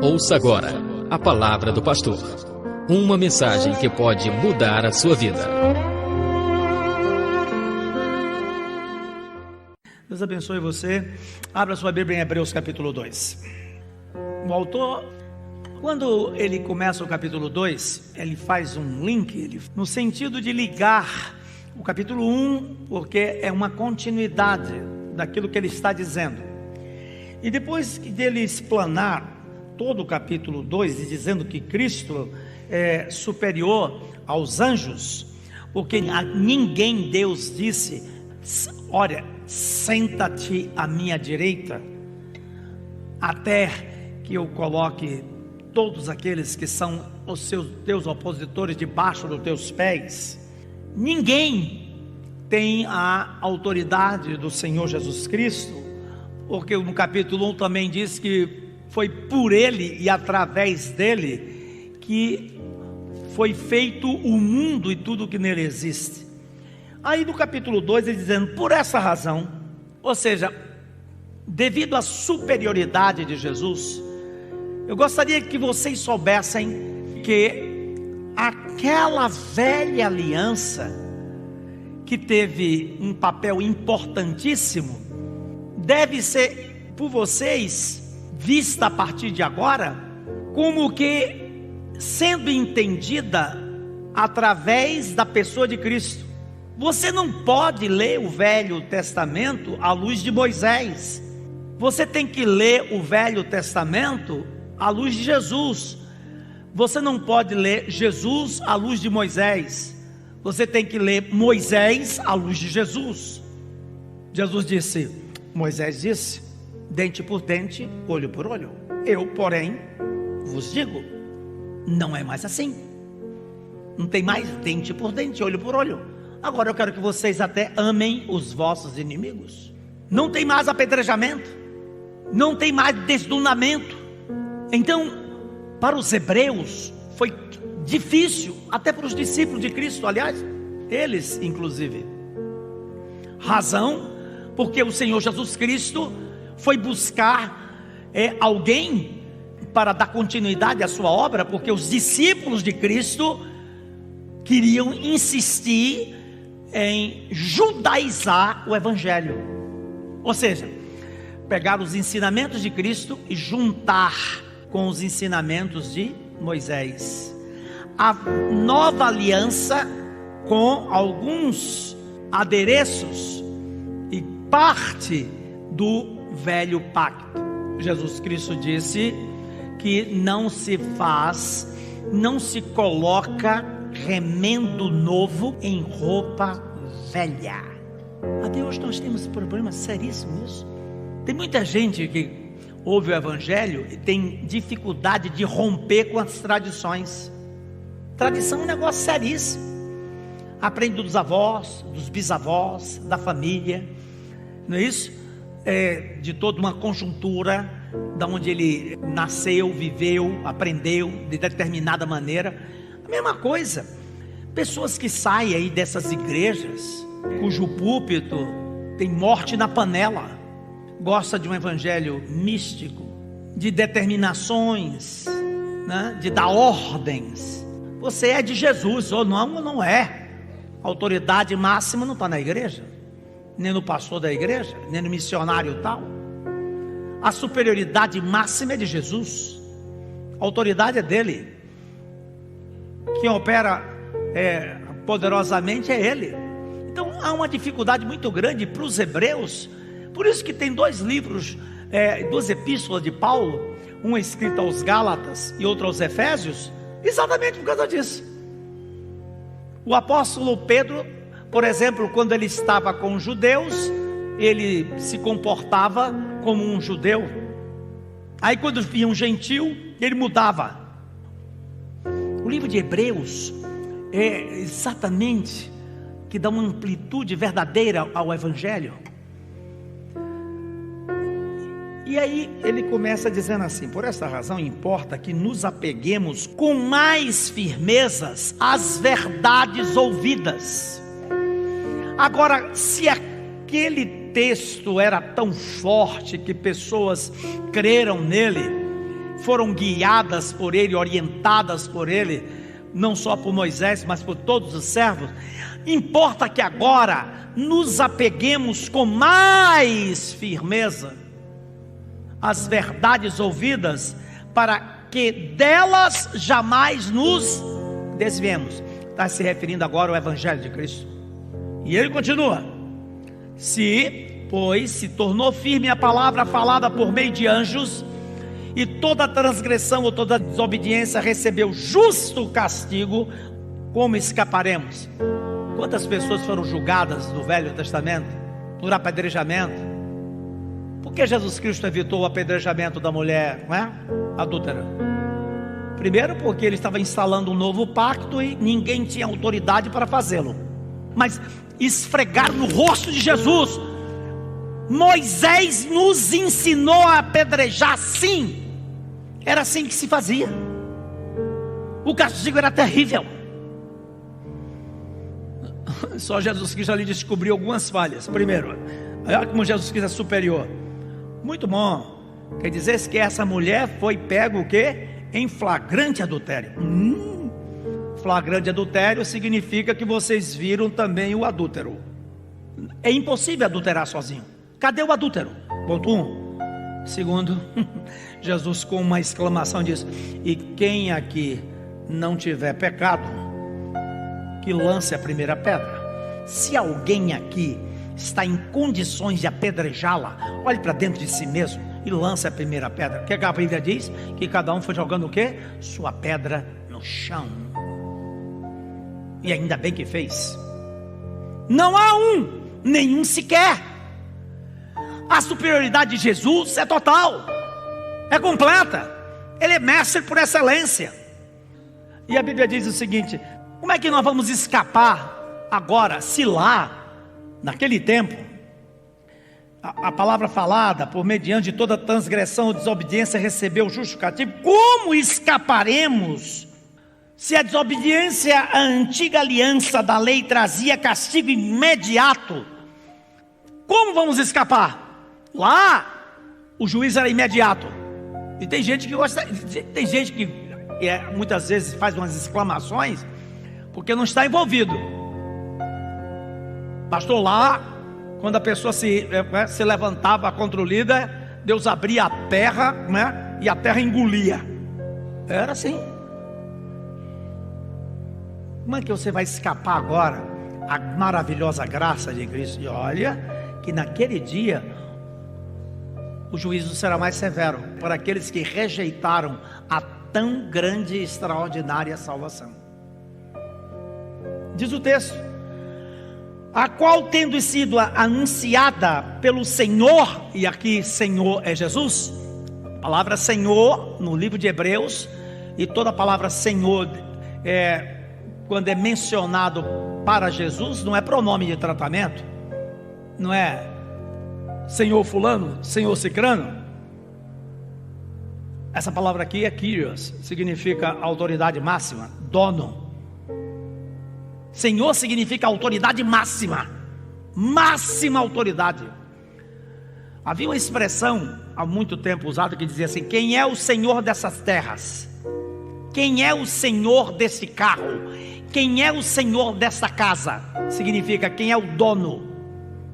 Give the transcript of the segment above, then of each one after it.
Ouça agora a palavra do pastor. Uma mensagem que pode mudar a sua vida. Deus abençoe você. Abra sua Bíblia em Hebreus capítulo 2. O autor, quando ele começa o capítulo 2, ele faz um link, no sentido de ligar o capítulo 1, porque é uma continuidade daquilo que ele está dizendo. E depois dele explanar todo o capítulo 2, e dizendo que Cristo é superior aos anjos, porque a ninguém Deus disse: olha, senta-te à minha direita, até que eu coloque todos aqueles que são os teus opositores debaixo dos teus pés. Ninguém tem a autoridade do Senhor Jesus Cristo, porque no capítulo 1 também diz que foi por ele e através dele que foi feito o mundo e tudo que nele existe. Aí no capítulo 2 ele dizendo: por essa razão, ou seja, devido à superioridade de Jesus, eu gostaria que vocês soubessem que aquela velha aliança, que teve um papel importantíssimo, deve ser por vocês vista a partir de agora como que sendo entendida através da pessoa de Cristo. Você não pode ler o Velho Testamento à luz de Moisés. Você tem que ler o Velho Testamento à luz de Jesus. Você não pode ler Jesus à luz de Moisés. Você tem que ler Moisés à luz de Jesus. Jesus disse, Moisés disse, dente por dente, olho por olho. Eu, porém, vos digo, não é mais assim. Não tem mais dente por dente, olho por olho. Agora eu quero que vocês até amem os vossos inimigos. Não tem mais apedrejamento, não tem mais desnudamento. Então, para os hebreus foi difícil, até para os discípulos de Cristo, aliás, eles inclusive. Razão, porque o Senhor Jesus Cristo foi buscar alguém para dar continuidade à sua obra, porque os discípulos de Cristo queriam insistir em judaizar o Evangelho, ou seja, pegar os ensinamentos de Cristo e juntar com os ensinamentos de Moisés. A nova aliança com alguns adereços e parte do velho pacto. Jesus Cristo disse que não se coloca remendo novo em roupa velha. Até hoje nós temos problemas seríssimos nisso. Tem muita gente que ouve o Evangelho e tem dificuldade de romper com as tradições. Tradição é um negócio seríssimo. Aprende dos avós, dos bisavós, da família, não é isso? De toda uma conjuntura, da onde ele nasceu, viveu, aprendeu de determinada maneira. A mesma coisa, pessoas que saem aí dessas igrejas, cujo púlpito tem morte na panela, gosta de um evangelho místico, de determinações, né? De dar ordens. Você é de Jesus ou não é. A autoridade máxima não está na igreja, nem no pastor da igreja, nem no missionário tal. A superioridade máxima é de Jesus, a autoridade é dele. Quem opera poderosamente é ele. Então há uma dificuldade muito grande para os hebreus. Por isso que tem dois livros, duas epístolas de Paulo, uma escrita aos Gálatas e outra aos Efésios, exatamente por causa disso. O apóstolo Pedro, por exemplo, quando ele estava com os judeus, ele se comportava como um judeu. Aí quando via um gentil, ele mudava. O livro de Hebreus é exatamente que dá uma amplitude verdadeira ao Evangelho. E aí ele começa dizendo assim: por esta razão importa que nos apeguemos com mais firmezas às verdades ouvidas. Agora, se aquele texto era tão forte que pessoas creram nele, foram guiadas por Ele, orientadas por Ele, não só por Moisés, mas por todos os servos. Importa que agora nos apeguemos com mais firmeza às verdades ouvidas, para que delas jamais nos desviemos. Está se referindo agora ao Evangelho de Cristo. E ele continua: pois se tornou firme a palavra falada por meio de anjos, e toda transgressão ou toda desobediência recebeu justo castigo, como escaparemos? Quantas pessoas foram julgadas no Velho Testamento por apedrejamento? Por que Jesus Cristo evitou o apedrejamento da mulher, não é? Adúltera? Primeiro, porque ele estava instalando um novo pacto e ninguém tinha autoridade para fazê-lo. Mas esfregar no rosto de Jesus: Moisés nos ensinou a apedrejar, sim. Era assim que se fazia. O castigo era terrível. Só Jesus Cristo ali descobriu algumas falhas. Primeiro, olha como Jesus Cristo é superior. Muito bom. Quer dizer que essa mulher foi pega o quê? Em flagrante adultério. Flagrante adultério significa que vocês viram também o adúltero. É impossível adulterar sozinho. Cadê o adúltero? Ponto 1. Segundo, Jesus com uma exclamação diz: e quem aqui não tiver pecado, que lance a primeira pedra. Se alguém aqui está em condições de apedrejá-la, olhe para dentro de si mesmo e lance a primeira pedra. O que a Bíblia diz? Que cada um foi jogando o quê? Sua pedra no chão. E ainda bem que fez. Não há nenhum sequer. A superioridade de Jesus é total, é completa. Ele é mestre por excelência. E a Bíblia diz o seguinte: como é que nós vamos escapar agora, se lá, naquele tempo, a palavra falada por mediante de toda transgressão ou desobediência recebeu o justo castigo? Como escaparemos se a desobediência à antiga aliança da lei trazia castigo imediato? Como vamos escapar? Lá o juízo era imediato. E tem gente que gosta, tem gente que muitas vezes faz umas exclamações porque não está envolvido. Pastor, lá quando a pessoa se levantava contra o líder, Deus abria a terra, né? E a terra engolia. Era assim. Como é que você vai escapar agora a maravilhosa graça de Cristo? E olha que naquele dia o juízo será mais severo para aqueles que rejeitaram a tão grande e extraordinária salvação. Diz o texto: a qual tendo sido anunciada pelo Senhor, e aqui Senhor é Jesus. A palavra Senhor no livro de Hebreus, e toda a palavra Senhor quando é mencionado para Jesus, não é pronome de tratamento, não é Senhor fulano, Senhor cicrano. Essa palavra aqui é Kyrios, significa autoridade máxima, dono. Senhor significa autoridade máxima, máxima autoridade. Havia uma expressão há muito tempo usada que dizia assim: quem é o Senhor dessas terras? Quem é o Senhor desse carro? Quem é o Senhor dessa casa? Significa quem é o dono,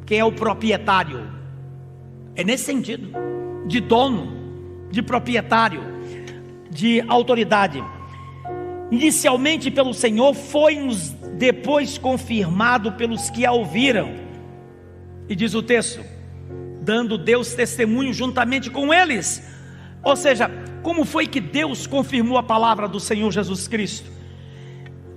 quem é o proprietário. É nesse sentido, de dono, de proprietário, de autoridade. Inicialmente pelo Senhor, foi-nos depois confirmado pelos que a ouviram. E diz o texto: dando Deus testemunho juntamente com eles. Ou seja, como foi que Deus confirmou a palavra do Senhor Jesus Cristo?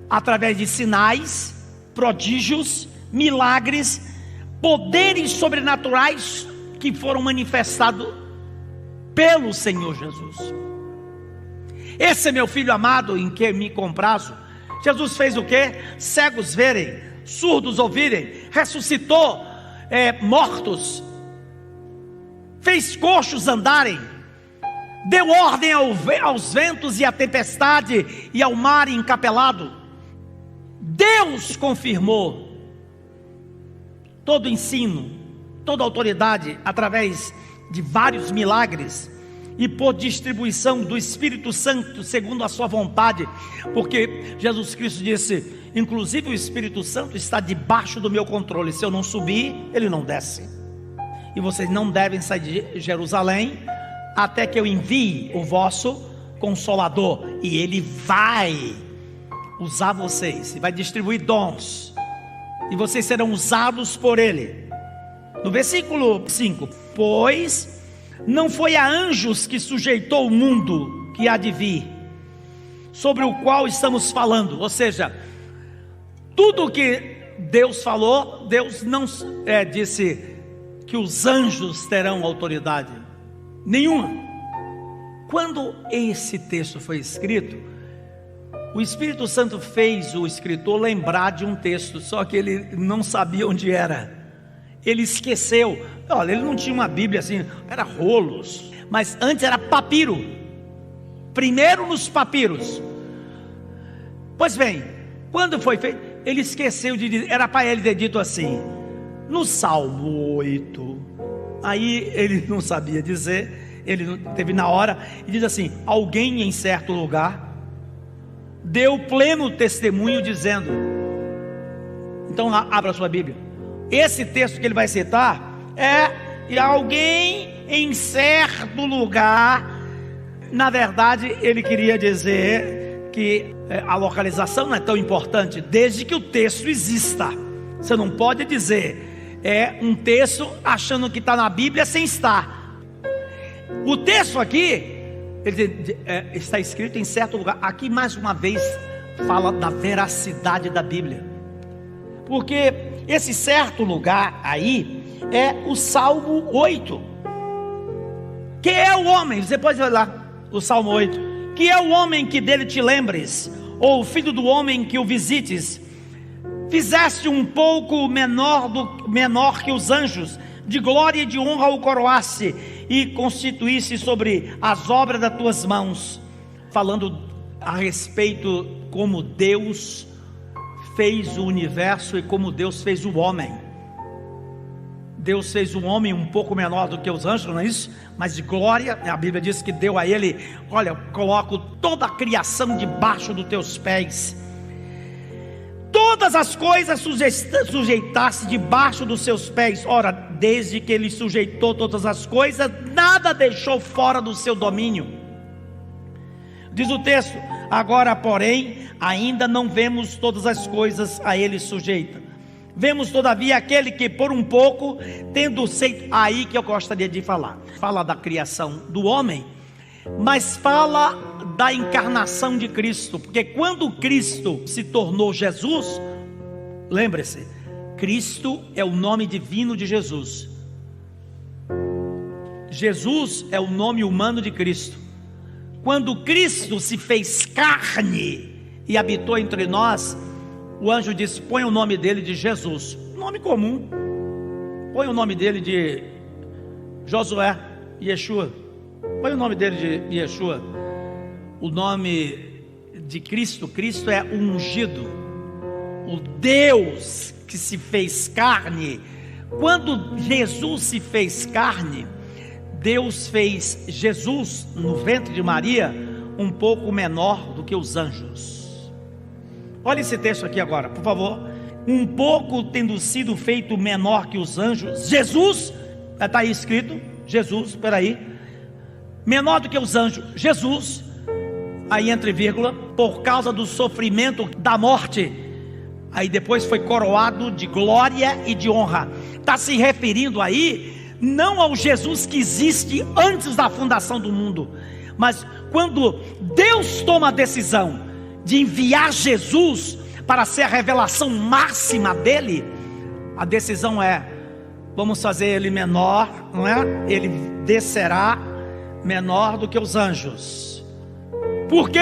Através de sinais, prodígios, milagres, poderes sobrenaturais que foram manifestados pelo Senhor Jesus. Esse é meu filho amado em que me comprazo. Jesus fez o quê? Cegos verem, surdos ouvirem, ressuscitou mortos, fez coxos andarem, deu ordem aos ventos e à tempestade e ao mar encapelado. Deus confirmou todo ensino, toda autoridade através de vários milagres e por distribuição do Espírito Santo, segundo a sua vontade, porque Jesus Cristo disse, inclusive o Espírito Santo está debaixo do meu controle, se eu não subir, ele não desce, e vocês não devem sair de Jerusalém, até que eu envie o vosso Consolador, e ele vai usar vocês, e vai distribuir dons, e vocês serão usados por ele. No versículo 5, pois não foi a anjos que sujeitou o mundo que há de vir, sobre o qual estamos falando. Ou seja, tudo que Deus falou, Deus não disse que os anjos terão autoridade nenhuma. Quando esse texto foi escrito, o Espírito Santo fez o escritor lembrar de um texto, só que ele não sabia onde era. Ele esqueceu. Olha, ele não tinha uma Bíblia assim, era rolos, mas antes era papiro. Primeiro nos papiros. Pois bem, quando foi feito, ele esqueceu de dizer, era para ele ter dito assim, no Salmo 8. Aí ele não sabia dizer, ele não teve na hora, e diz assim, alguém em certo lugar deu pleno testemunho dizendo. Então abra a sua Bíblia. Esse texto que ele vai citar e alguém em certo lugar. Na verdade ele queria dizer que a localização não é tão importante, desde que o texto exista. Você não pode dizer um texto achando que está na Bíblia sem estar. O texto aqui está escrito em certo lugar. Aqui mais uma vez fala da veracidade da Bíblia, porque esse certo lugar aí é o Salmo 8. Que é o homem, você pode olhar o Salmo 8. Que é o homem que dele te lembres, ou o filho do homem que o visites. Fizeste um pouco menor que os anjos, de glória e de honra o coroaste, e constituísse sobre as obras das tuas mãos. Falando a respeito como Deus fez o universo e como Deus fez o homem. Deus fez o homem um pouco menor do que os anjos, não é isso? Mas de glória, a Bíblia diz que deu a ele, olha, coloco toda a criação debaixo dos teus pés. Todas as coisas sujeitasse debaixo dos seus pés. Ora, desde que ele sujeitou todas as coisas, nada deixou fora do seu domínio. Diz o texto, agora porém, ainda não vemos todas as coisas a ele sujeita. Vemos todavia aquele que por um pouco, tendo feito, aí que eu gostaria de falar. Fala da criação do homem, mas fala da encarnação de Cristo. Porque quando Cristo se tornou Jesus, lembre-se, Cristo é o nome divino de Jesus. Jesus é o nome humano de Cristo. Quando Cristo se fez carne e habitou entre nós, o anjo disse, põe o nome dele de Jesus, nome comum, põe o nome dele de Josué, Yeshua, põe o nome dele de Yeshua. O nome de Cristo, Cristo é ungido, o Deus que se fez carne. Quando Jesus se fez carne, Deus fez Jesus no ventre de Maria um pouco menor do que os anjos. Olha esse texto aqui agora, por favor. Um pouco tendo sido feito menor que os anjos, Jesus, está aí escrito, Jesus, espera aí, menor do que os anjos, Jesus, aí entre vírgula, por causa do sofrimento da morte, aí depois foi coroado de glória e de honra. Está se referindo aí, não ao Jesus que existe antes da fundação do mundo, mas quando Deus toma a decisão de enviar Jesus para ser a revelação máxima dele, a decisão é, vamos fazer ele menor, não é? Ele descerá menor do que os anjos. Por quê?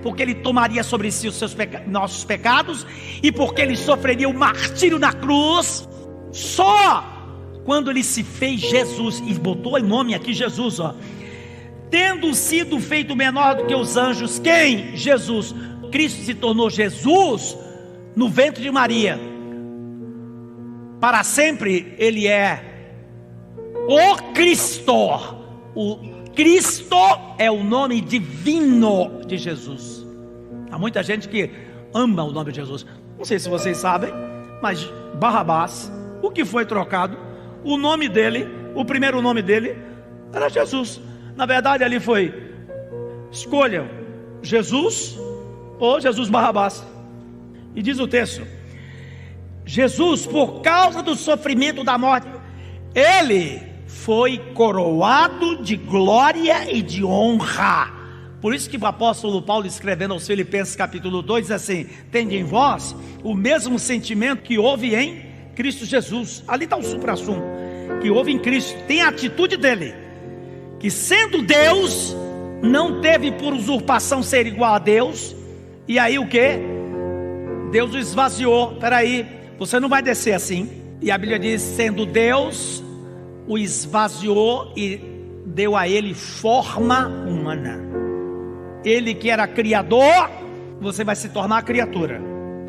Porque ele tomaria sobre si os nossos pecados, e porque ele sofreria o martírio na cruz. Só quando ele se fez Jesus, e botou em nome aqui Jesus, ó, tendo sido feito menor do que os anjos. Quem? Jesus. Cristo se tornou Jesus no ventre de Maria. Para sempre ele é o Cristo, Cristo é o nome divino de Jesus. Há muita gente que ama o nome de Jesus. Não sei se vocês sabem, mas Barrabás, o que foi trocado, o nome dele, o primeiro nome dele era Jesus. Na verdade ali foi: escolha Jesus ou Jesus Barrabás. E diz o texto: Jesus, por causa do sofrimento da morte, ele foi coroado de glória e de honra. Por isso que o apóstolo Paulo, escrevendo aos Filipenses capítulo 2, diz assim: tende em vós o mesmo sentimento que houve em Cristo Jesus. Ali está o supra-sumo, que houve em Cristo. Tem a atitude dele, que sendo Deus, não teve por usurpação ser igual a Deus. E aí o que? Deus o esvaziou. Peraí, você não vai descer assim. E a Bíblia diz: sendo Deus, o esvaziou e deu a ele forma humana. Ele que era criador, você vai se tornar criatura.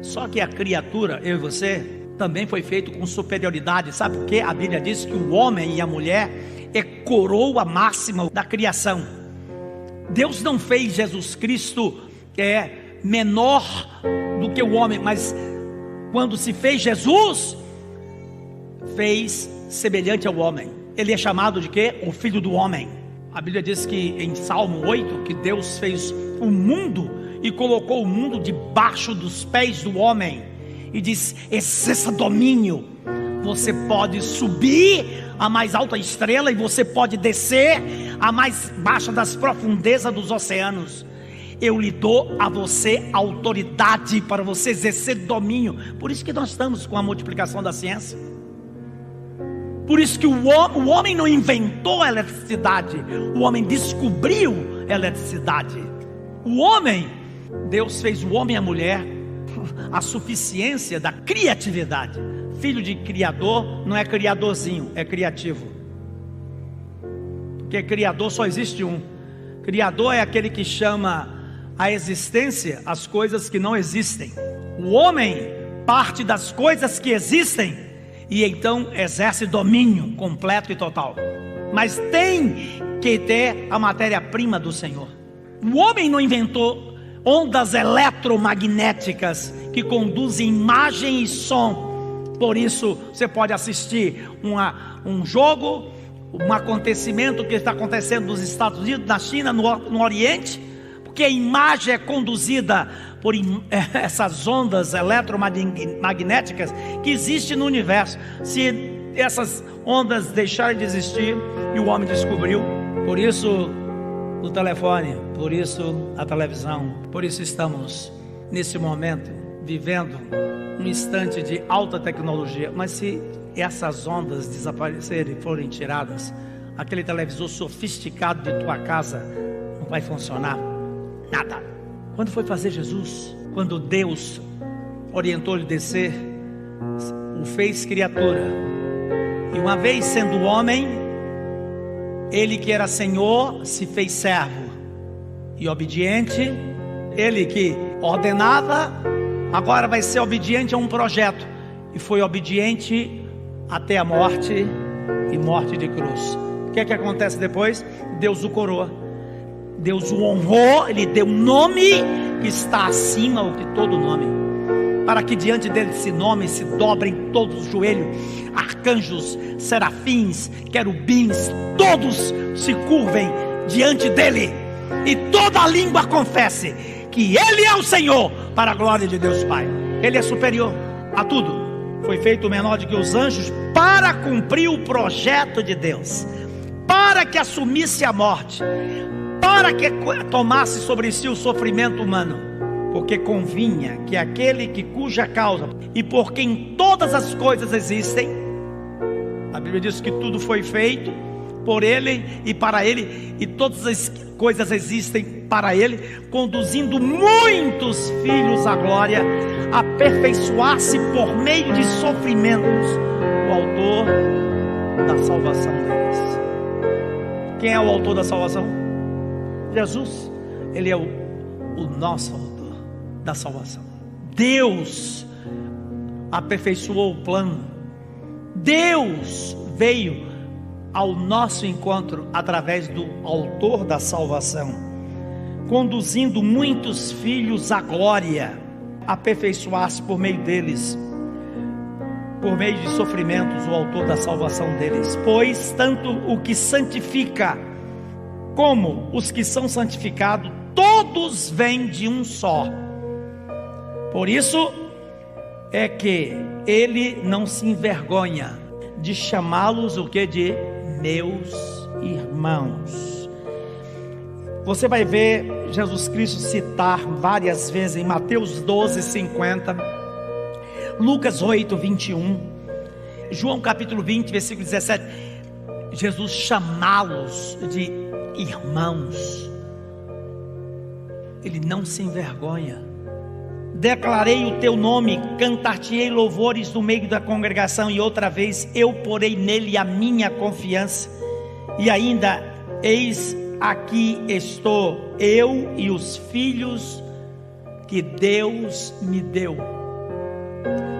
Só que a criatura, eu e você, também foi feito com superioridade. Sabe por quê? A Bíblia diz que o homem e a mulher é coroa máxima da criação. Deus não fez Jesus Cristo menor do que o homem, mas quando se fez Jesus, fez semelhante ao homem. Ele é chamado de quê? O Filho do Homem. A Bíblia diz que em Salmo 8, que Deus fez o mundo e colocou o mundo debaixo dos pés do homem, e diz: exerça domínio. Você pode subir a mais alta estrela e você pode descer a mais baixa das profundezas dos oceanos. Eu lhe dou a você autoridade para você exercer domínio. Por isso que nós estamos com a multiplicação da ciência. Por isso que o homem não inventou a eletricidade, o homem descobriu a eletricidade. O homem, Deus fez o homem e a mulher a suficiência da criatividade. Filho de criador não é criadorzinho, é criativo. Porque criador só existe um. Criador é aquele que chama a existência as coisas que não existem. O homem parte das coisas que existem e então exerce domínio completo e total. Mas tem que ter a matéria-prima do Senhor. O homem não inventou ondas eletromagnéticas que conduzem imagem e som. Por isso você pode assistir um jogo, um acontecimento que está acontecendo nos Estados Unidos, na China, no Oriente, porque a imagem é conduzida por essas ondas eletromagnéticas que existem no universo. Se essas ondas deixarem de existir, e o homem descobriu, por isso o telefone, por isso a televisão, por isso estamos nesse momento vivendo um instante de alta tecnologia. Mas se essas ondas desaparecerem, forem tiradas, aquele televisor sofisticado de tua casa não vai funcionar nada. Quando foi fazer Jesus, quando Deus orientou ele descer, o fez criatura, e uma vez sendo homem, ele que era Senhor se fez servo e obediente. Ele que ordenava, agora vai ser obediente a um projeto, e foi obediente até a morte, e morte de cruz. O que é que acontece depois? Deus o coroa, Deus o honrou, ele deu um nome que está acima de todo nome, para que diante dele esse nome se dobrem todos os joelhos, arcanjos, serafins, querubins, todos se curvem diante dele, e toda a língua confesse que ele é o Senhor, para a glória de Deus Pai. Ele é superior a tudo. Foi feito menor do que os anjos para cumprir o projeto de Deus, para que assumisse a morte, para que tomasse sobre si o sofrimento humano, porque convinha que aquele cuja causa e por quem todas as coisas existem, a Bíblia diz que tudo foi feito por ele e para ele, e todas as coisas existem para ele, conduzindo muitos filhos à glória, aperfeiçoar-se por meio de sofrimentos, o autor da salvação deles. Quem é o autor da salvação? Jesus. Ele é o nosso autor da salvação. Deus aperfeiçoou o plano. Deus veio ao nosso encontro através do autor da salvação, conduzindo muitos filhos à glória, aperfeiçoar-se por meio deles, por meio de sofrimentos, o autor da salvação deles. Pois tanto o que santifica como os que são santificados, todos vêm de um só. Por isso é que ele não se envergonha de chamá-los o que? De meus irmãos. Você vai ver Jesus Cristo citar várias vezes em Mateus 12:50, Lucas 8:21, João capítulo 20, versículo 17, Jesus chamá-los de irmãos. Ele não se envergonha. Declarei o teu nome, cantar-te-ei louvores no meio da congregação, e outra vez eu porei nele a minha confiança, e ainda, eis aqui estou, eu e os filhos que Deus me deu.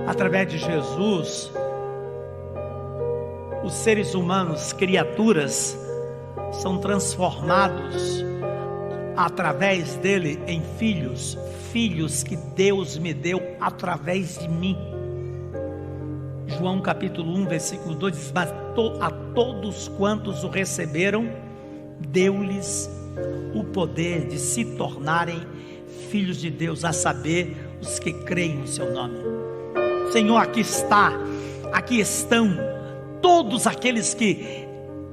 Através de Jesus, os seres humanos, criaturas, são transformados através dele em filhos, filhos que Deus me deu através de mim. João capítulo 1, versículo 2 diz: mas a todos quantos o receberam, deu-lhes o poder de se tornarem filhos de Deus, a saber, os que creem no seu nome. Senhor, aqui estão todos aqueles que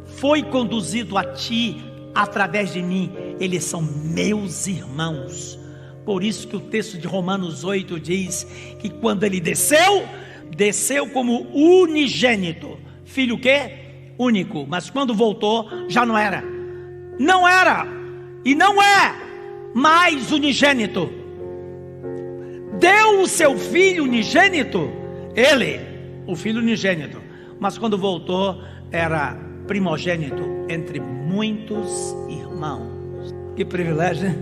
foi conduzido a ti através de mim, eles são meus irmãos. Por isso que o texto de Romanos 8 diz que quando ele desceu como unigênito, filho o quê? Único, mas quando voltou, já não era e não é mais unigênito. Deu o seu filho unigênito, ele, o filho unigênito, mas quando voltou, era primogênito entre muitos irmãos. Que privilégio, né?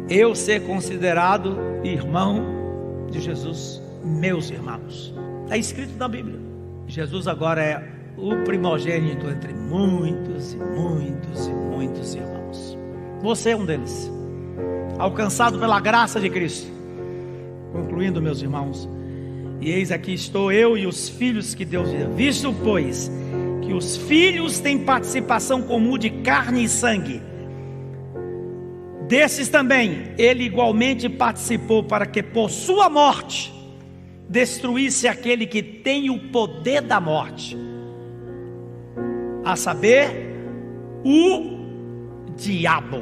Eu ser considerado irmão de Jesus, meus irmãos. Está escrito na Bíblia. Jesus agora é o primogênito entre muitos e muitos e muitos irmãos. Você é um deles, alcançado pela graça de Cristo. Concluindo, meus irmãos, e eis aqui estou eu e os filhos que Deus deu. Visto, pois, que os filhos têm participação comum de carne e sangue, desses também ele igualmente participou, para que por sua morte destruísse aquele que tem o poder da morte, a saber, o diabo,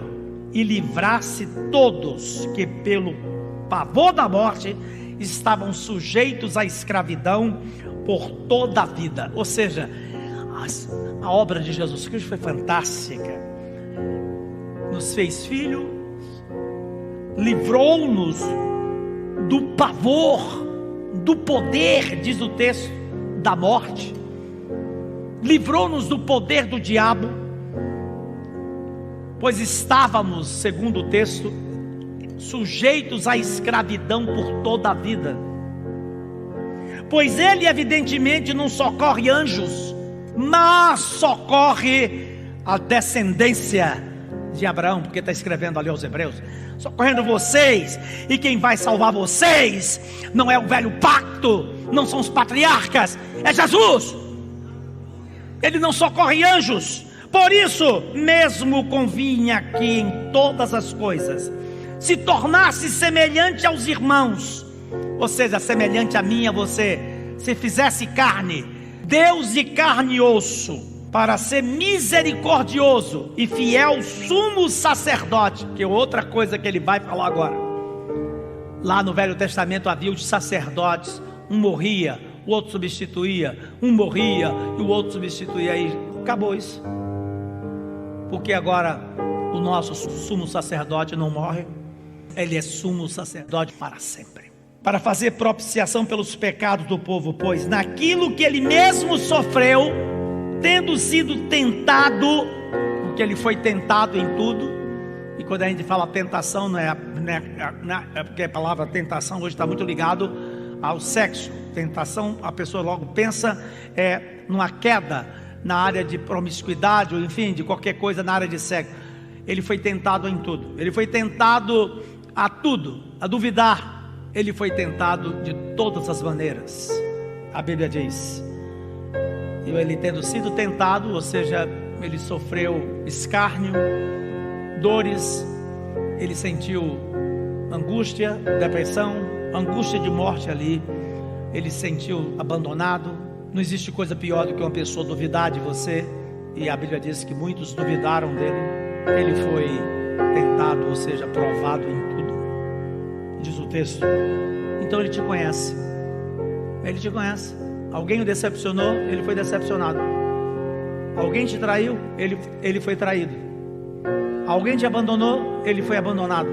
e livrasse todos que pelo pavor da morte estavam sujeitos à escravidão por toda a vida. Ou seja, a obra de Jesus Cristo foi fantástica. Nos fez filho, livrou-nos do pavor, do poder, diz o texto, da morte, livrou-nos do poder do diabo, pois estávamos, segundo o texto, sujeitos à escravidão por toda a vida. Pois ele evidentemente não socorre anjos, mas socorre a descendência de Abraão, porque está escrevendo ali aos Hebreus, socorrendo vocês, e quem vai salvar vocês não é o velho pacto, não são os patriarcas, é Jesus. Ele não socorre anjos. Por isso mesmo convinha que em todas as coisas se tornasse semelhante aos irmãos, ou seja, semelhante a mim e a você, se fizesse carne, Deus de carne e osso, para ser misericordioso e fiel sumo sacerdote, que é outra coisa que ele vai falar agora. Lá no Velho Testamento havia os sacerdotes, um morria, o outro substituía, um morria e o outro substituía, e acabou isso. Porque agora o nosso sumo sacerdote não morre, ele é sumo sacerdote para sempre, para fazer propiciação pelos pecados do povo, pois naquilo que ele mesmo sofreu, tendo sido tentado, porque ele foi tentado em tudo. E quando a gente fala tentação, não é porque a palavra tentação hoje está muito ligado ao sexo. Tentação, a pessoa logo pensa numa queda na área de promiscuidade, ou enfim, de qualquer coisa na área de sexo. Ele foi tentado em tudo. Ele foi tentado a tudo, a duvidar. Ele foi tentado de todas as maneiras. A Bíblia diz. E ele tendo sido tentado, ou seja, ele sofreu escárnio, dores, ele sentiu angústia, depressão, angústia de morte ali. Ele se sentiu abandonado. Não existe coisa pior do que uma pessoa duvidar de você. E a Bíblia diz que muitos duvidaram dele. Ele foi tentado, ou seja, provado em tudo, diz o texto. Então ele te conhece. Ele te conhece. Alguém o decepcionou, ele foi decepcionado. Alguém te traiu, ele foi traído. Alguém te abandonou, ele foi abandonado.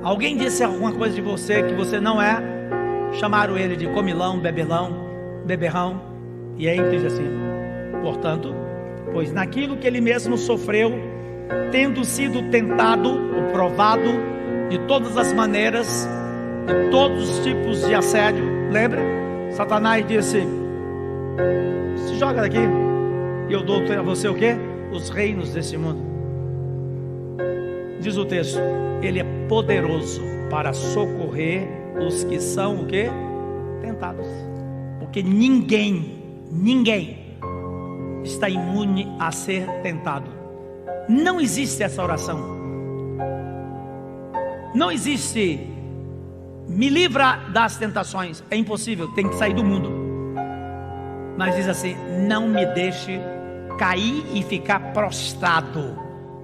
Alguém disse alguma coisa de você que você não é, chamaram ele de comilão, bebelão, beberrão. E aí diz assim: portanto, pois naquilo que ele mesmo sofreu, tendo sido tentado ou provado de todas as maneiras, de todos os tipos de assédio. Lembra? Satanás disse: se joga daqui e eu dou a você o quê? Os reinos desse mundo. Diz o texto: ele é poderoso para socorrer os que são o quê? Tentados. Porque ninguém está imune a ser tentado. Não existe essa oração. Não existe me livra das tentações. É impossível, tem que sair do mundo. Mas diz assim: não me deixe cair e ficar prostrado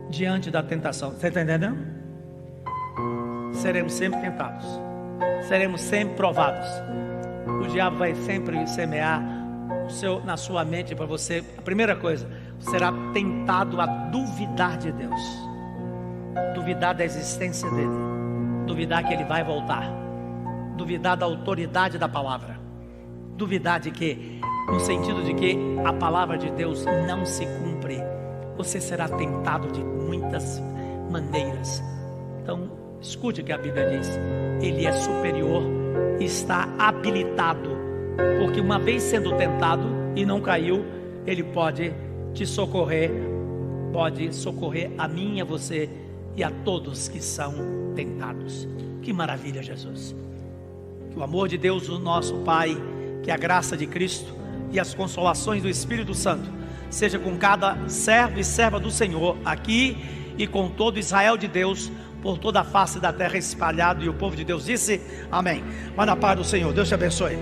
diante da tentação. Você está entendendo? Seremos sempre tentados, seremos sempre provados. O diabo vai sempre semear na sua mente para você. A primeira coisa, será tentado a duvidar de Deus, duvidar da existência dele, duvidar que ele vai voltar, duvidar da autoridade da palavra, duvidar de que, no sentido de que a palavra de Deus não se cumpre. Você será tentado de muitas maneiras. Então escute o que a Bíblia diz: ele é superior, está habilitado, porque uma vez sendo tentado e não caiu, ele pode te socorrer, pode socorrer a mim, a você e a todos que são tentados. Que maravilha, Jesus! Que o amor de Deus, o nosso Pai, que a graça de Cristo e as consolações do Espírito Santo seja com cada servo e serva do Senhor aqui e com todo Israel de Deus por toda a face da terra espalhado. E o povo de Deus disse amém. Mas na paz do Senhor. Deus te abençoe.